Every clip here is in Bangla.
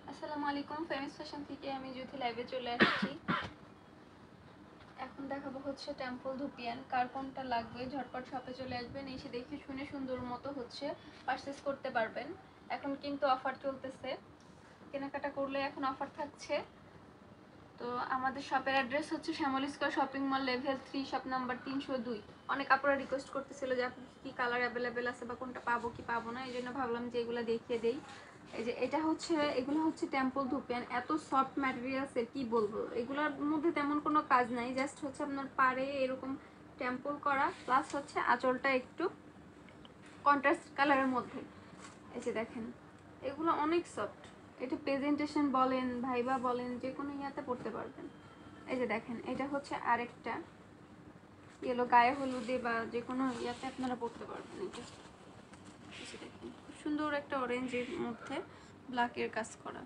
আসসালামু আলাইকুম, ফেমিস ফ্যাশন থেকে আমি জ্যোতি লাইভে চলে আসছি। এখন দেখাবো হচ্ছে টেম্পল ধুপিয়ান। কার কোনটা লাগবে ঝটপট শপে চলে আসবেন, এসে দেখে শুনে সুন্দর মতো হচ্ছে পারচেস করতে পারবেন। এখন কিন্তু অফার চলতেছে, কেনাকাটা করলে এখন অফার থাকছে। তো আমাদের শপের অ্যাড্রেস হচ্ছে Shyamoli square shopping mall level 3 shop number 302। অনেক আপুরা রিকোয়েস্ট করতেছিল যে আপনি কি কালার অ্যাভেলেবেল আছে বা কোনটা পাবো কি পাবো না, এই জন্য ভাবলাম যে এগুলো দেখিয়ে দেই। এই যে এটা হচ্ছে, এগুলো হচ্ছে টেম্পল ধুপিয়ান। এত সফট ম্যাটেরিয়ালসের কি বলবো, এগুলোর মধ্যে তেমন কোনো কাজ নাই, জাস্ট হচ্ছে আপনার পাড়ে এরকম টেম্পল করা, প্লাস হচ্ছে আঁচলটা একটু কন্ট্রাস্ট কালারের মধ্যে। এই যে দেখেন, এগুলো অনেক সফট। এটা প্রেজেন্টেশন বলেন, ভাইবা বলেন, যে কোনো ইয়াতে পড়তে পারবেন। এই যে দেখেন, এটা হচ্ছে আরেকটা ইয়েলো, গায়ে হলুদে বা যে কোনো ইয়াতে আপনারা পড়তে পারবেন। এটা দেখেন, খুব সুন্দর একটা অরেঞ্জের মধ্যে ব্ল্যাকের কাজ করা।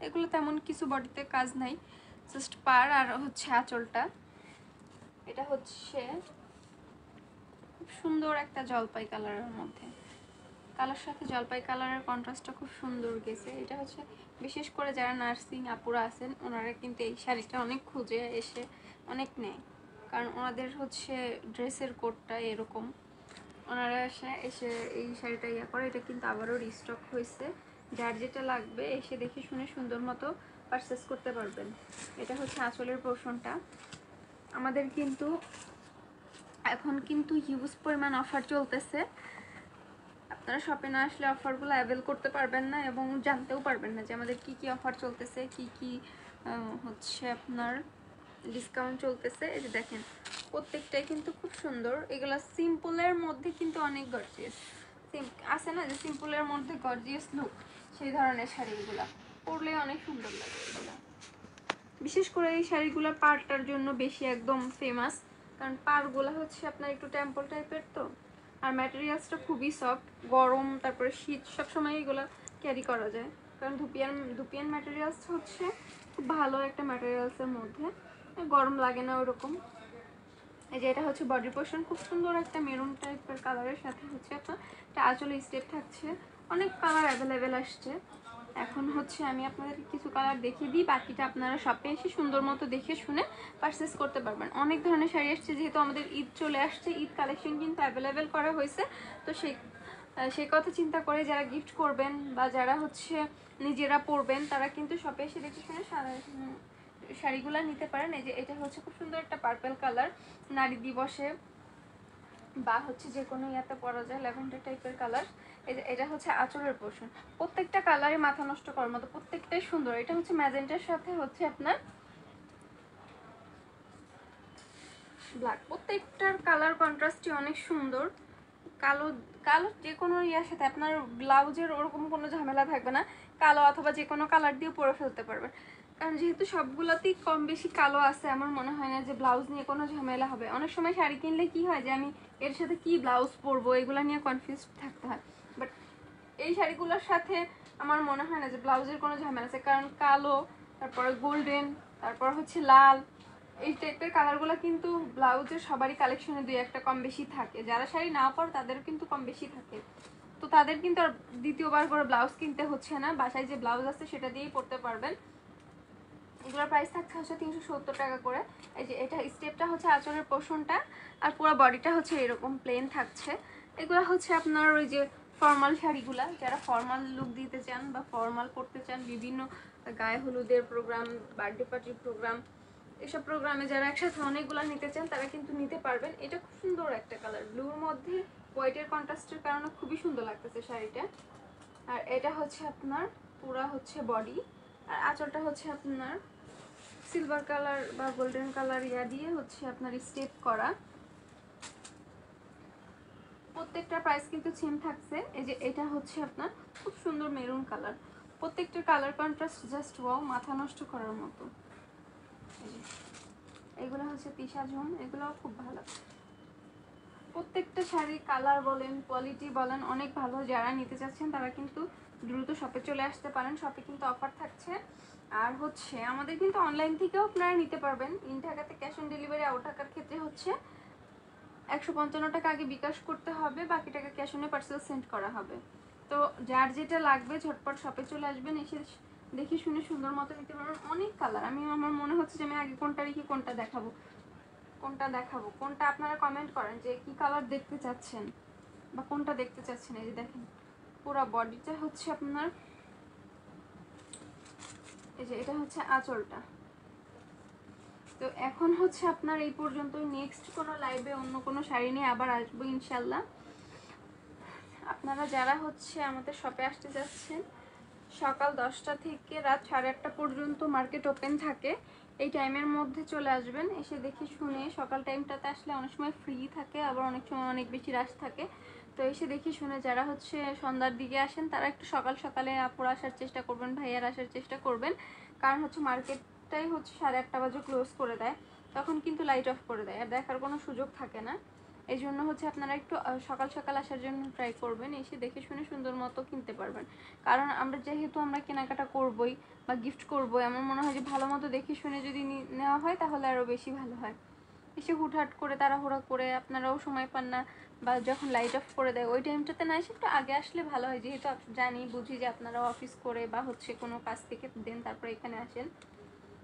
এগুলো তেমন কিছু বডিতে কাজ নাই, জাস্ট পার আর হচ্ছে আঁচলটা। এটা হচ্ছে খুব সুন্দর একটা জলপাই কালারের মধ্যে, কালার সাথে জলপাই কালারের কন্ট্রাস্টটা খুব সুন্দর গেছে। এটা হচ্ছে বিশেষ করে যারা নার্সিং আপুরা আছেন ওনারা কিন্তু এই শাড়িটা অনেক খুঁজে এসে অনেক নেয়, কারণ ওনাদের হচ্ছে ড্রেসের কোডটা এরকম। ওনারা এসে এই শাড়িটা ইয়া করে। এটা কিন্তু আবারও রিস্টক হয়েছে, যার যেটা লাগবে এসে দেখে শুনে সুন্দর মতো পারচেস করতে পারবেন। এটা হচ্ছে আঁচলের পোর্শনটা। আমাদের কিন্তু এখন কিন্তু হিউজ পরিমাণ অফার চলতেছে, আপনারা শপে না আসলে অফারগুলো অ্যাভেল করতে পারবেন না এবং জানতেও পারবেন না যে আমাদের কি কি অফার চলতেছে, কি কি হচ্ছে আপনার ডিসকাউন্ট চলতেছে। এই যে দেখেন, প্রত্যেকটাই কিন্তু খুব সুন্দর। এগুলো সিম্পলের মধ্যে কিন্তু অনেক গর্জিয়াস আছে না, যে সিম্পলের মধ্যে গর্জিয়াস লুক, সেই ধরনের শাড়িগুলো পরলে অনেক সুন্দর লাগে। এগুলো বিশেষ করে এই শাড়িগুলো পাড়টার জন্য বেশি একদম ফেমাস, কারণ পাড়গুলো হচ্ছে আপনার একটু টেম্পল টাইপের, তো আর ম্যাটেরিয়ালসটা খুবই সফট। গরম তারপরে শীত সবসময় এগুলো ক্যারি করা যায়, কারণ ধুপিয়ান ম্যাটেরিয়ালস হচ্ছে খুব ভালো একটা ম্যাটেরিয়ালসের মধ্যে, গরম লাগে না ওরকম। এই যে এটা হচ্ছে বডি পোর্শন, খুব সুন্দর একটা মেরুন টাইপের কালারের সাথে হচ্ছে আপনার একটা আঁচলে স্টেপ থাকছে। অনেক কালার অ্যাভেলেবেল আসছে। এখন হচ্ছে আমি আপনাদেরকে কিছু কালার দেখিয়ে দিই, বাকিটা আপনারা শপে এসে সুন্দর মতো দেখে শুনে পারচেস করতে পারবেন। অনেক ধরনের শাড়ি আসছে, যেহেতু আমাদের ঈদ চলে আসছে, ঈদ কালেকশন কিন্তু অ্যাভেলেবেল করা হয়েছে। তো সেই কথা চিন্তা করে যারা গিফট করবেন বা যারা হচ্ছে নিজেরা পরবেন, তারা কিন্তু শপে এসে দেখে শুনে শাড়িগুলো নিতে পারেন। এই যে এটা হচ্ছে খুব সুন্দর একটা পার্পল কালার, নারী দিবসে বা হচ্ছে যে কোনো ইয়াতে পরা যায়, ল্যাভেন্ডার টাইপের কালার। এই যে এটা হচ্ছে আঁচলের পোর্শন, প্রত্যেকটা কালারে মাথা নষ্ট করার মতো, প্রত্যেকটাই সুন্দর। এটা হচ্ছে ম্যাজেন্টার সাথে হচ্ছে আপনার ব্ল্যাক, প্রত্যেকটার কালার কন্ট্রাস্টই অনেক সুন্দর। কালো কালো যে কোনো ইয়ার সাথে আপনার ব্লাউজের ওরকম কোনো ঝামেলা থাকবে না, কালো অথবা যে কোনো কালার দিয়ে পরে ফেলতে পারবেন। কারণ যেহেতু সবগুলোতেই কম বেশি কালো আছে, আমার মনে হয় না যে ব্লাউজ নিয়ে কোনো ঝামেলা হবে। অনেক সময় শাড়ি কিনলে কি হয় যে আমি এর সাথে কি ব্লাউজ পরবো এগুলো নিয়ে কনফিউজ থাকতে হয়, বাট এই শাড়িগুলোর সাথে আমার মনে হয় না যে ব্লাউজের কোনো ঝামেলা আছে, কারণ কালো, তারপর গোল্ডেন, তারপর হচ্ছে লাল, এই টাইপের কালারগুলো কিন্তু ব্লাউজের সবারই কালেকশনে দুই একটা কম বেশি থাকে। যারা শাড়ি না পরে তাদেরও কিন্তু কম বেশি থাকে, তো তাদের কিন্তু আর দ্বিতীয়বার করে ব্লাউজ কিনতে হচ্ছে না, বাসায় যে ব্লাউজ আছে সেটা দিয়েই পরতে পারবেন। এগুলোর প্রাইস থাকছে হচ্ছে 370 টাকা করে। এই যে এটা স্টেপটা হচ্ছে আঁচলের পোর্শনটা, আর পুরো বডিটা হচ্ছে এরকম প্লেন থাকছে। এগুলো হচ্ছে আপনার ওই যে ফর্মাল শাড়িগুলা, যারা ফর্মাল লুক দিতে চান বা ফর্মাল করতে চান, বিভিন্ন গায়ে হলুদের প্রোগ্রাম, বার্থডে পার্টির প্রোগ্রাম, এসব প্রোগ্রামে যারা একসাথে অনেকগুলো নিতে চান তারা কিন্তু নিতে পারবেন। এটা খুব সুন্দর একটা কালার, ব্লুর মধ্যে হোয়াইটের কন্ট্রাস্টের কারণে খুবই সুন্দর লাগতেছে শাড়িটা। আর এটা হচ্ছে আপনার পুরা হচ্ছে বডি, আর আঁচলটা হচ্ছে আপনার সিলভার কালার বা গোল্ডেন কালার ইয়া দিয়ে হচ্ছে আপনার স্টেপ করা। প্রত্যেকটা প্রাইস কিন্তু সেম থাকছে। এই যে এটা হচ্ছে আপনার খুব সুন্দর মেরুন কালার, প্রত্যেকটা কালার কন্ট্রাস্ট জাস্ট ওয়াও, মাথা নষ্ট করার মতো। এগুলো হচ্ছে তিশা ঝুম, এগুলোও খুব ভালো। প্রত্যেকটা শাড়ি কালার বলেন, কোয়ালিটি বলেন, অনেক ভালো। যারা নিতে চাচ্ছেন তারা কিন্তু দ্রুত শপে চলে আসতে পারেন, শপে কিন্তু অফার থাকছে। আর হচ্ছে আমাদের কিন্তু অনলাইন থেকেও আপনারা নিতে পারবেন, ইন ঢাকাতে ক্যাশ অন ডেলিভারি, আউট ঢাকার ক্ষেত্রে হচ্ছে 155 টাকা আগে বিকাশ করতে হবে, বাকি টাকা ক্যাশ অনে পার্সেল সেন্ড করা হবে। তো যার যেটা লাগবে ঝটপট শপে চলে আসবেন, এসে দেখে শুনে সুন্দর মতো নিতে পারবেন। অনেক কালার, আমার মনে হচ্ছে যে আমি আগে কোনটা রেখে কোনটা দেখাবো, কোনটা আপনারা কমেন্ট করেন যে কি কালার দেখতে চাচ্ছেন বা কোনটা দেখতে চাচ্ছেন। এই যে দেখেন পুরো বডিটা হচ্ছে আপনার, এই যে এটা হচ্ছে আঁচলটা। তো এখন হচ্ছে আপনার এই পর্যন্তই। নেক্সট কোনো লাইভে অন্য কোনো শাড়ি নিয়ে আবার আসবো ইনশাল্লাহ। আপনারা যারা হচ্ছে আমাদের শপে আসতে যাচ্ছেন, সকাল 10টা থেকে রাত 8:30 পর্যন্ত মার্কেট ওপেন থাকে। এই টাইমের মধ্যে চলে আসবেন, এসে দেখে শুনে, সকাল টাইমটাতে আসলে অনেক সময় ফ্রি থাকে, আবার অনেক সময় অনেক বেশি রাশ থাকে। তো এসে দেখে শুনে যারা হচ্ছে সন্ধ্যার দিকে আসেন তারা একটু সকাল সকালে আপুর আসার চেষ্টা করবেন, ভাইয়ার আসার চেষ্টা করবেন। কারণ হচ্ছে মার্কেটটাই হচ্ছে 8:30 বাজে ক্লোজ করে দেয়, তখন কিন্তু লাইট অফ করে দেয়, আর দেখার কোনো সুযোগ থাকে না। এই জন্য হচ্ছে আপনারা একটু সকাল সকাল আসার জন্য ট্রাই করবেন, এসে দেখে শুনে সুন্দর মতো কিনতে পারবেন। কারণ যেহেতু আমরা কেনাকাটা করবই বা গিফট করবো, আমার মনে হয় যে ভালো মতো দেখে শুনে যদি নেওয়া হয় তাহলে আরও বেশি ভালো হয়। এসে হুটহাট করে তাড়াহুড়া করে আপনারাও সময় পান না, বা যখন লাইট অফ করে দেয় ওই টাইমটাতে না এসে একটু আগে আসলে ভালো হয়। যেহেতু জানি বুঝি যে আপনারাও অফিস করে বা হচ্ছে কোনো কাজ থেকে দেন তারপরে এখানে আসেন,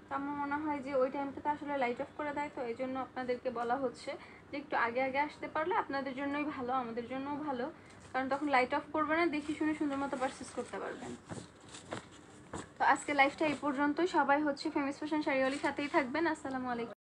তো আমার মনে হয় যে ওই টাইমটাতে আসলে লাইট অফ করে দেয়। তো এই জন্য আপনাদেরকে বলা হচ্ছে যে একটু আগে আগে আসতে পারলে আপনাদের জন্যই ভালো, আমাদের জন্যও ভালো। কারণ তখন লাইট অফ করবে না, দেখে শুনে সুন্দর মতো পারচেস করতে পারবেন। তো আজকে লাইভটা এই পর্যন্তই। সবাই হচ্ছে ফেমাস ফ্যাশন শাড়িওয়ালির সাথেই থাকবেন। আসসালামু আলাইকুম।